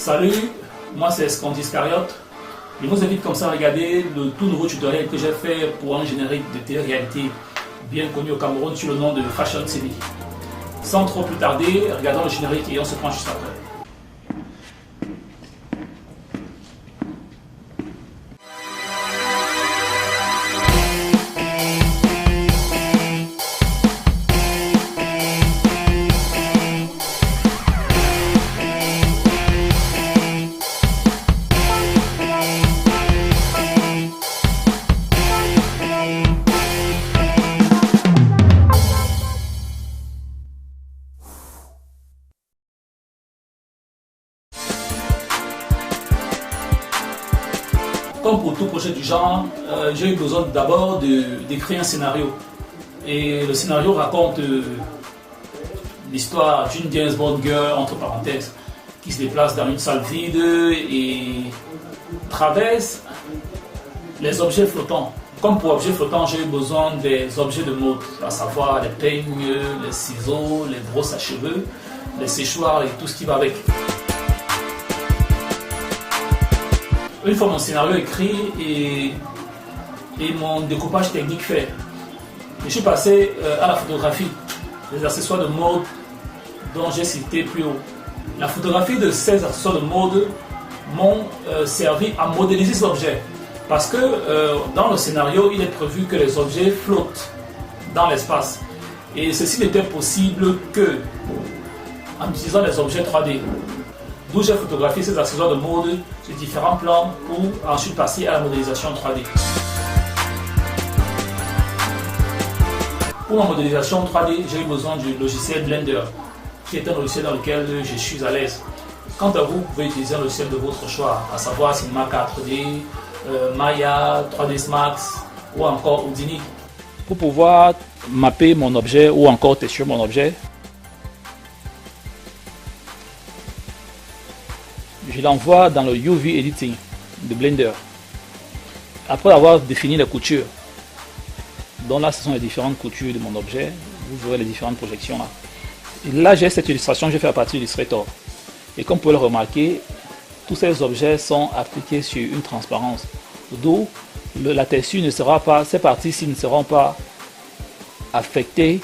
Salut, moi c'est Scandis Cariote. Je vous invite comme ça à regarder le tout nouveau tutoriel que j'ai fait pour un générique de télé-réalité bien connu au Cameroun sur le nom de Fashion TV. Sans trop plus tarder, regardons le générique et on se prend juste après. Comme pour tout projet du genre, j'ai eu besoin d'abord d'écrire un scénario. Et le scénario raconte l'histoire d'une James Bond girl, entre parenthèses, qui se déplace dans une salle vide et traverse les objets flottants. Comme pour objets flottants, j'ai eu besoin des objets de mode, à savoir les peignes, les ciseaux, les brosses à cheveux, les séchoirs et tout ce qui va avec. Une fois mon scénario écrit et mon découpage technique fait, je suis passé à la photographie, les accessoires de mode dont j'ai cité plus haut. La photographie de ces accessoires de mode m'ont servi à modéliser ces objets. Parce que dans le scénario, il est prévu que les objets flottent dans l'espace. Et ceci n'était possible que en utilisant les objets 3D. D'où j'ai photographié ces accessoires de mode sur différents plans pour ensuite passer à la modélisation 3D. Pour ma modélisation 3D, j'ai eu besoin du logiciel Blender, qui est un logiciel dans lequel je suis à l'aise. Quant à vous, vous pouvez utiliser un logiciel de votre choix, à savoir Cinema 4D, Maya, 3ds Max ou encore Houdini. Pour pouvoir mapper mon objet ou encore texturer mon objet, je l'envoie dans le UV Editing de Blender. Après avoir défini les coutures, donc là ce sont les différentes coutures de mon objet, vous verrez les différentes projections là. Et là j'ai cette illustration que j'ai fait à partir d'Illustrator. Et comme vous pouvez le remarquer, tous ces objets sont appliqués sur une transparence. D'où la texture ne sera pas, ces parties-ci ne seront pas affectées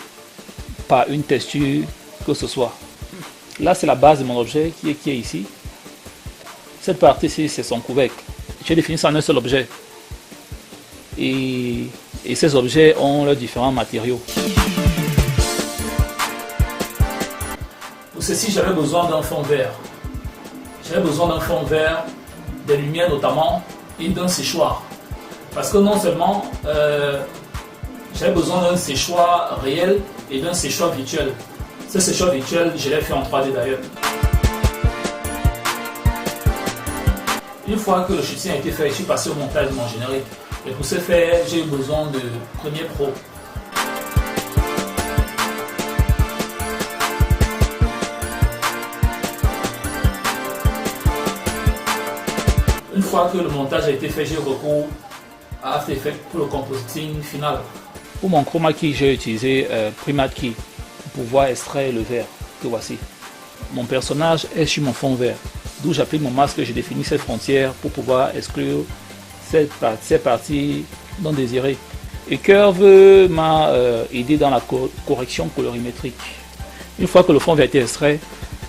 par une texture que ce soit. Là c'est la base de mon objet qui est ici. Cette partie-ci, c'est son couvercle. J'ai défini ça en un seul objet. Et ces objets ont leurs différents matériaux. Pour ceci, j'avais besoin d'un fond vert. J'avais besoin d'un fond vert, des lumières notamment, et d'un séchoir. Parce que non seulement j'avais besoin d'un séchoir réel et d'un séchoir virtuel. Ce séchoir virtuel, je l'ai fait en 3D d'ailleurs. Une fois que le shooting a été fait, je suis passé au montage de mon générique. Et pour ce faire, j'ai eu besoin de Premiere Pro. Une fois que le montage a été fait, j'ai recours à After Effects pour le compositing final. Pour mon chroma key, j'ai utilisé Primat Key pour pouvoir extraire le vert que voici. Mon personnage est sur mon fond vert. D'où j'applique mon masque, je définis cette frontière pour pouvoir exclure ces parties non désirées. Et Curve m'a aidé dans la correction colorimétrique. Une fois que le fond vert a été extrait,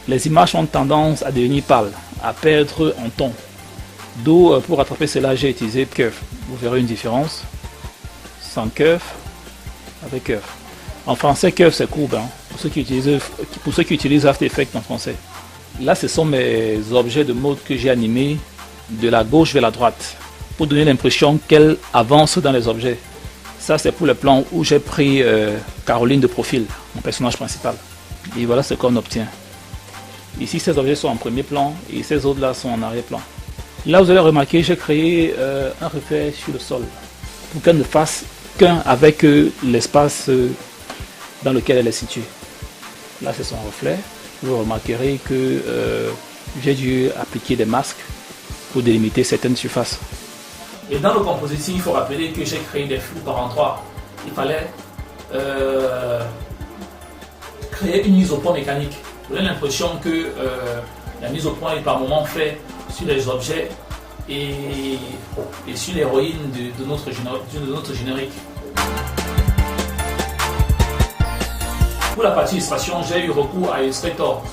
les images ont tendance à devenir pâles, à perdre en ton. D'où pour rattraper cela, j'ai utilisé Curve. Vous verrez une différence. Sans Curve, avec Curve. En français, Curve c'est courbe, hein, pour ceux qui utilisent After Effects en français. Là, ce sont mes objets de mode que j'ai animés de la gauche vers la droite pour donner l'impression qu'elle avance dans les objets. Ça, c'est pour le plan où j'ai pris Caroline de profil, mon personnage principal. Et voilà ce qu'on obtient. Ici, ces objets sont en premier plan et ces autres-là sont en arrière-plan. Là, vous allez remarquer, j'ai créé un reflet sur le sol pour qu'elle ne fasse qu'un avec l'espace dans lequel elle est située. Là, c'est son reflet. Vous remarquerez que j'ai dû appliquer des masques pour délimiter certaines surfaces. Et dans le compositing, il faut rappeler que j'ai créé des flous par endroits. Il fallait créer une isopore mécanique. Vous avez l'impression que La mise au point est par moment faite sur les objets et sur l'héroïne de notre générique. Pour la partie illustration, j'ai eu recours à Illustrator.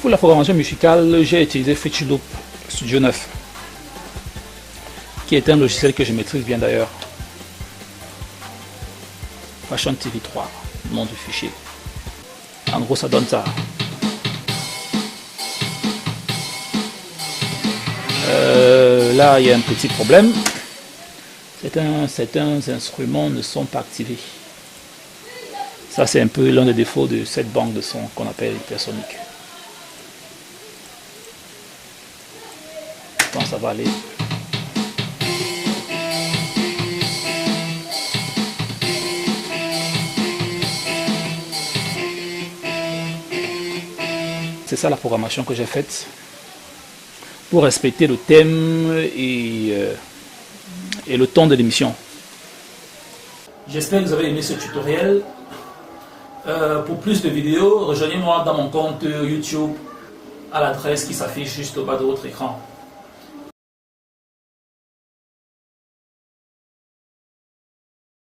Pour la programmation musicale, j'ai utilisé Fruity Loop Studio 9, qui est un logiciel que je maîtrise bien d'ailleurs. Fashion TV 3, nom du fichier. En gros, ça donne ça. Là, il y a un petit problème. Certains instruments ne sont pas activés. Ça, c'est un peu l'un des défauts de cette banque de son qu'on appelle hypersonique. Je pense que ça va aller. C'est ça la programmation que j'ai faite pour respecter le thème et le ton de l'émission. J'espère que vous avez aimé ce tutoriel. Pour plus de vidéos, rejoignez-moi dans mon compte YouTube à l'adresse qui s'affiche juste au bas de votre écran.